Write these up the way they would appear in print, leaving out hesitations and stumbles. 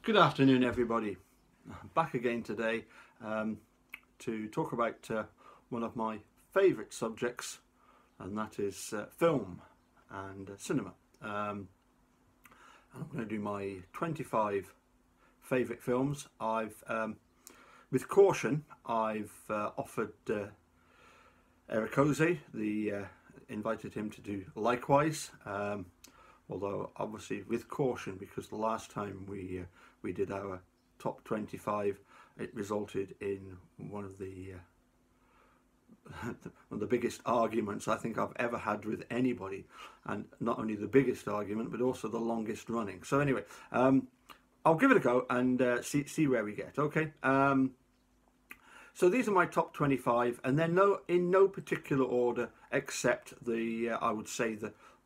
Good afternoon, everybody. Back again today to talk about one of my favourite subjects, and that is film and cinema. And I'm going to do my 25 favourite films. With caution, I've offered Eric Jose, invited him to do likewise. Although obviously with caution, because the last time we did our top 25, it resulted in one of the biggest arguments I think I've ever had with anybody, and not only the biggest argument but also the longest running. So anyway, I'll give it a go and see where we get. Okay. So these are my top 25, and they're in no particular order except I would say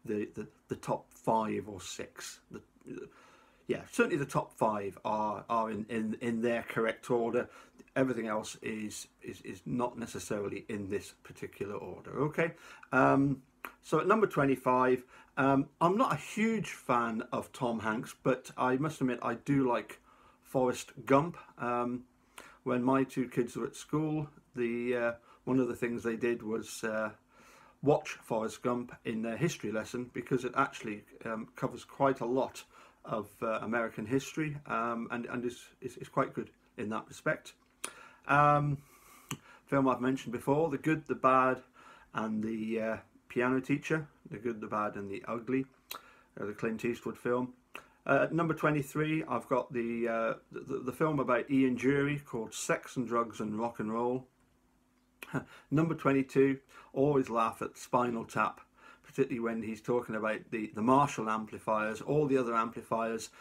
the top 5 or 6. Yeah, certainly the top 5 are in their correct order. Everything else is not necessarily in this particular order. Okay, so at number 25, I'm not a huge fan of Tom Hanks, but I must admit I do like Forrest Gump. When my two kids were at school, one of the things they did was watch Forrest Gump in their history lesson, because it actually covers quite a lot of American history, and is quite good in that respect. Film I've mentioned before, The Good, the Bad and the Piano Teacher, The Good, the Bad and the Ugly, the Clint Eastwood film. At number 23, I've got the film about Ian Dury called Sex and Drugs and Rock and Roll. Number 22, always laugh at Spinal Tap, particularly when he's talking about the Marshall amplifiers. All the other amplifiers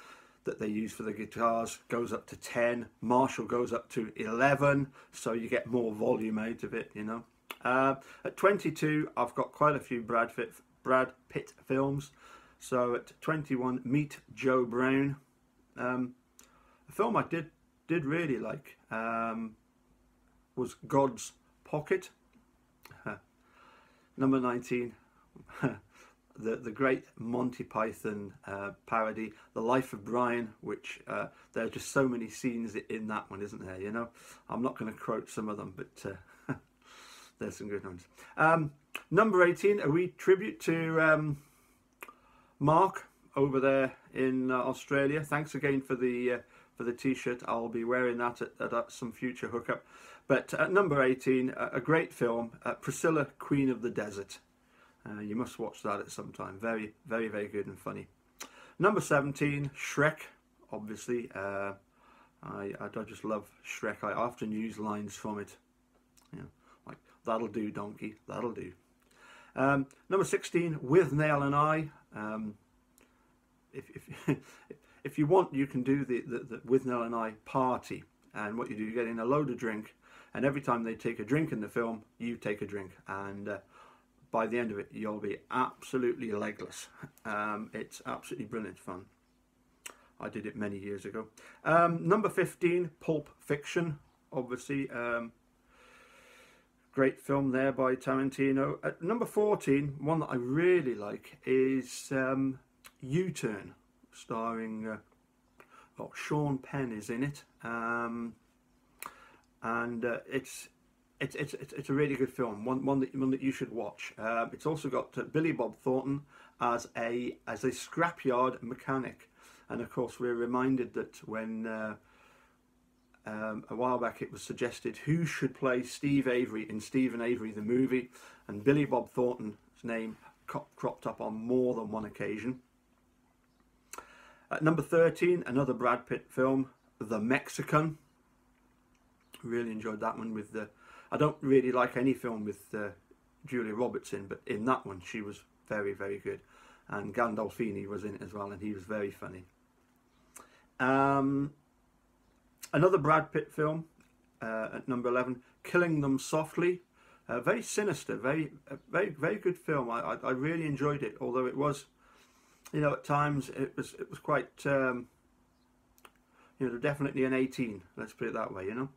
that they use for the guitars goes up to 10, Marshall goes up to 11, so you get more volume out of it, you know. At 22, I've got quite a few Brad Pitt films. So at 21, Meet Joe Brown. A film I did really like was God's Pocket. Number 19, the great Monty Python parody, The Life of Brian, which there are just so many scenes in that one, isn't there? You know, I'm not going to quote some of them, but there's some good ones. Number 18, a wee tribute to Mark over there in Australia. Thanks again for the t-shirt. I'll be wearing that at some future hookup. But at number 18, a great film, Priscilla, Queen of the Desert. You must watch that at some time. Very, very, very good and funny. Number 17, Shrek, obviously. I just love Shrek. I often use lines from it. You know, like, that'll do, donkey, that'll do. Number 16, Withnail and I. If you want, you can do the Withnail and I party. And what you do, you get in a load of drink, and every time they take a drink in the film, you take a drink, and by the end of it, you'll be absolutely legless. It's absolutely brilliant fun. I did it many years ago. Number 15, Pulp Fiction, obviously. Great film there by Tarantino. At number 14, one that I really like is U-Turn, starring Sean Penn is in it, and it's a really good film. One that you should watch. It's also got Billy Bob Thornton as a scrapyard mechanic, and of course we're reminded that when a while back it was suggested who should play Steve Avery in Stephen Avery the movie, and Billy Bob Thornton's name cropped up on more than one occasion. At number 13, another Brad Pitt film, The Mexican. Really enjoyed that one. I don't really like any film with Julia Roberts in, but in that one she was very, very good. And Gandolfini was in it as well, and he was very funny. Another Brad Pitt film at number 11, Killing Them Softly. Very sinister, very good film. I really enjoyed it, although it was, you know, at times it was quite, you know, definitely an 18. Let's put it that way, you know.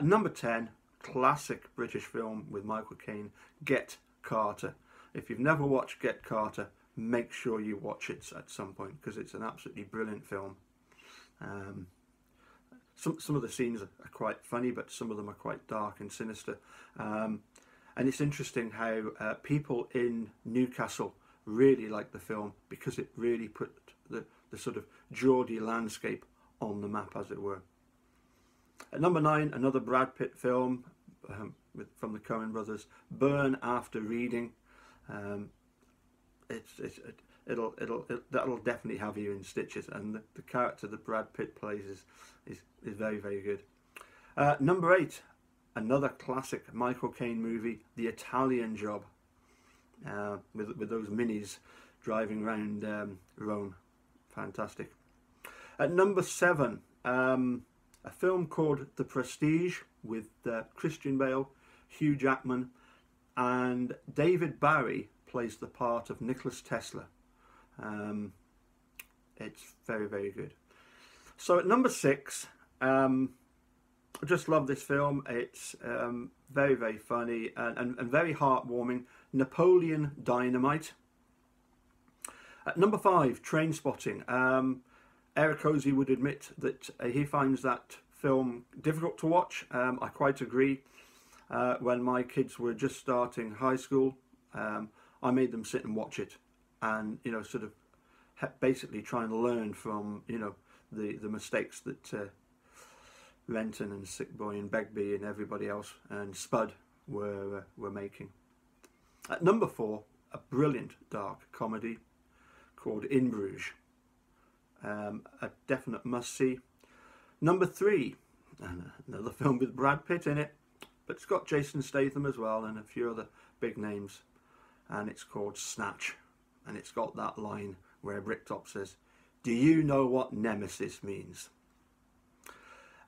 Number 10, classic British film with Michael Caine, Get Carter. If you've never watched Get Carter, make sure you watch it at some point, because it's an absolutely brilliant film. Um, some of the scenes are quite funny, but some of them are quite dark and sinister. And it's interesting how people in Newcastle really like the film because it really put the sort of Geordie landscape on the map, as it were. At number 9, another Brad Pitt film from the Coen brothers, Burn After Reading. That'll definitely have you in stitches, and the character that Brad Pitt plays is very, very good. Number 8, another classic Michael Caine movie, The Italian Job, with those minis driving around Rome. Fantastic. At number 7, a film called The Prestige with Christian Bale, Hugh Jackman, and David Bowie plays the part of Nicholas Tesla. It's very, very good. So at number 6, I just love this film. It's very, very funny and very heartwarming. Napoleon Dynamite. At number 5, Trainspotting. Eric Ozee would admit that he finds that film difficult to watch. I quite agree. When my kids were just starting high school, I made them sit and watch it, and sort of basically try and learn from the mistakes that Renton and Sick Boy and Begbie and everybody else and Spud were making. At number 4, a brilliant dark comedy called In Bruges. A definite must-see. Number 3, another film with Brad Pitt in it, but it's got Jason Statham as well and a few other big names, and it's called Snatch, and it's got that line where Bricktop says, "Do you know what Nemesis means?"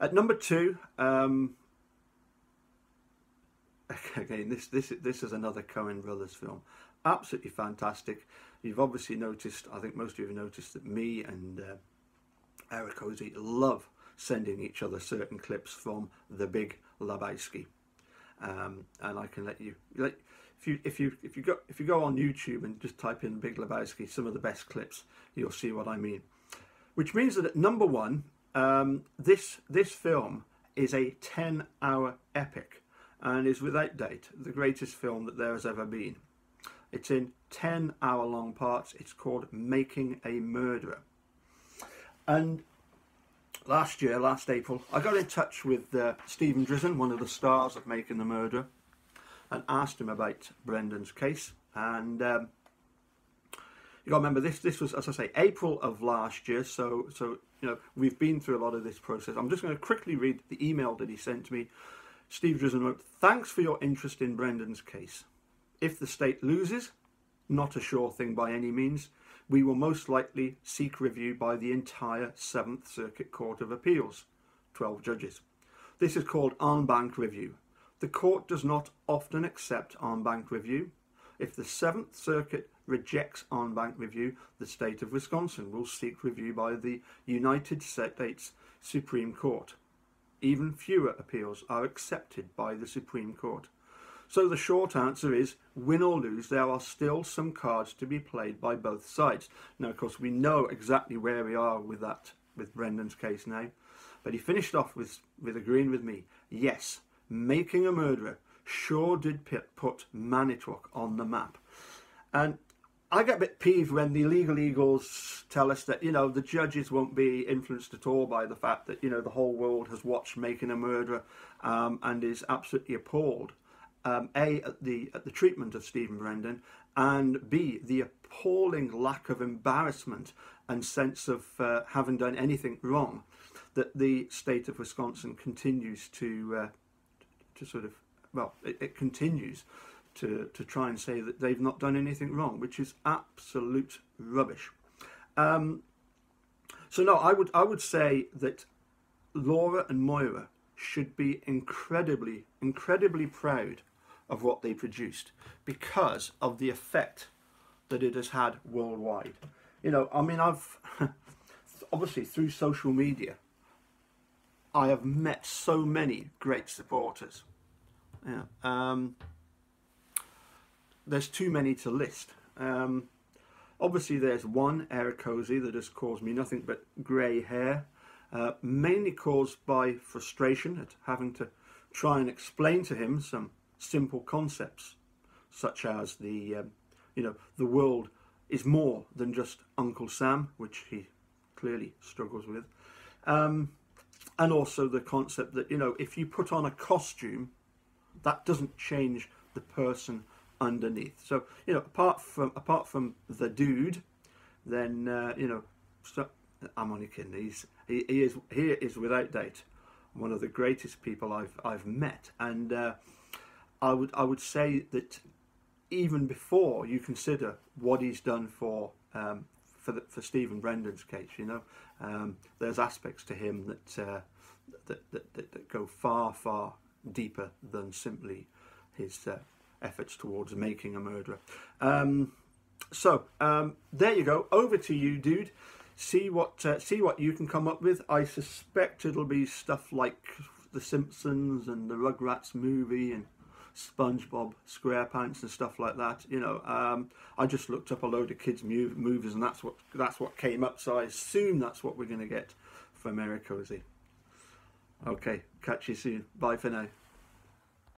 At number 2, again, this is another Coen brothers film, absolutely fantastic. You've obviously noticed, I think most of you have noticed, that me and Eric Ozee love sending each other certain clips from The Big Lebowski, and I can let you, if you go on YouTube and just type in Big Lebowski, some of the best clips, you'll see what I mean. Which means that at number 1, this film is a 10-hour epic and is without doubt the greatest film that there has ever been. It's in 10-hour-long parts. It's called Making a Murderer. And last April, I got in touch with Stephen Drizzen, one of the stars of Making a Murderer, and asked him about Brendan's case. And you got to remember, this was, as I say, April of last year. So we've been through a lot of this process. I'm just going to quickly read the email that he sent to me. Steve Drizzen wrote, "Thanks for your interest in Brendan's case. If the state loses, not a sure thing by any means, we will most likely seek review by the entire 7th Circuit Court of Appeals, 12 judges. This is called en banc review. The court does not often accept en banc review. If the 7th Circuit rejects en banc review, the state of Wisconsin will seek review by the United States Supreme Court. Even fewer appeals are accepted by the Supreme Court. So the short answer is, win or lose, there are still some cards to be played by both sides." Now, of course, we know exactly where we are with Brendan's case now. But he finished off with agreeing with me. Yes, Making a Murderer sure did put Manitowoc on the map. And I get a bit peeved when the Legal Eagles tell us that, the judges won't be influenced at all by the fact that, the whole world has watched Making a Murderer and is absolutely appalled. A, at the treatment of Stephen Brendan, and B, the appalling lack of embarrassment and sense of having done anything wrong that the state of Wisconsin continues to sort of, well, it continues to try and say that they've not done anything wrong, which is absolute rubbish. So no, I would say that Laura and Moira should be incredibly proud of what they produced because of the effect that it has had worldwide. I mean, I've obviously through social media, I have met so many great supporters. There's too many to list. Obviously, there's one, Eric Ozee, that has caused me nothing but grey hair. mainly caused by frustration at having to try and explain to him some simple concepts, such as the world is more than just Uncle Sam, which he clearly struggles with, and also the concept that, you know, if you put on a costume, that doesn't change the person underneath. So, you know, apart from the dude, then so, I'm only kidding. He is without doubt one of the greatest people I've met, and I would say that even before you consider what he's done for Stephen Brendan's case, you know, there's aspects to him that go far deeper than simply his efforts towards making a murderer. So there you go. Over to you, dude. See what you can come up with. I suspect it'll be stuff like The Simpsons and the Rugrats movie and SpongeBob SquarePants and stuff like that. You know, I just looked up a load of kids' movies, and that's what came up. So I assume that's what we're going to get from Eric Cosey. Okay, catch you soon. Bye for now.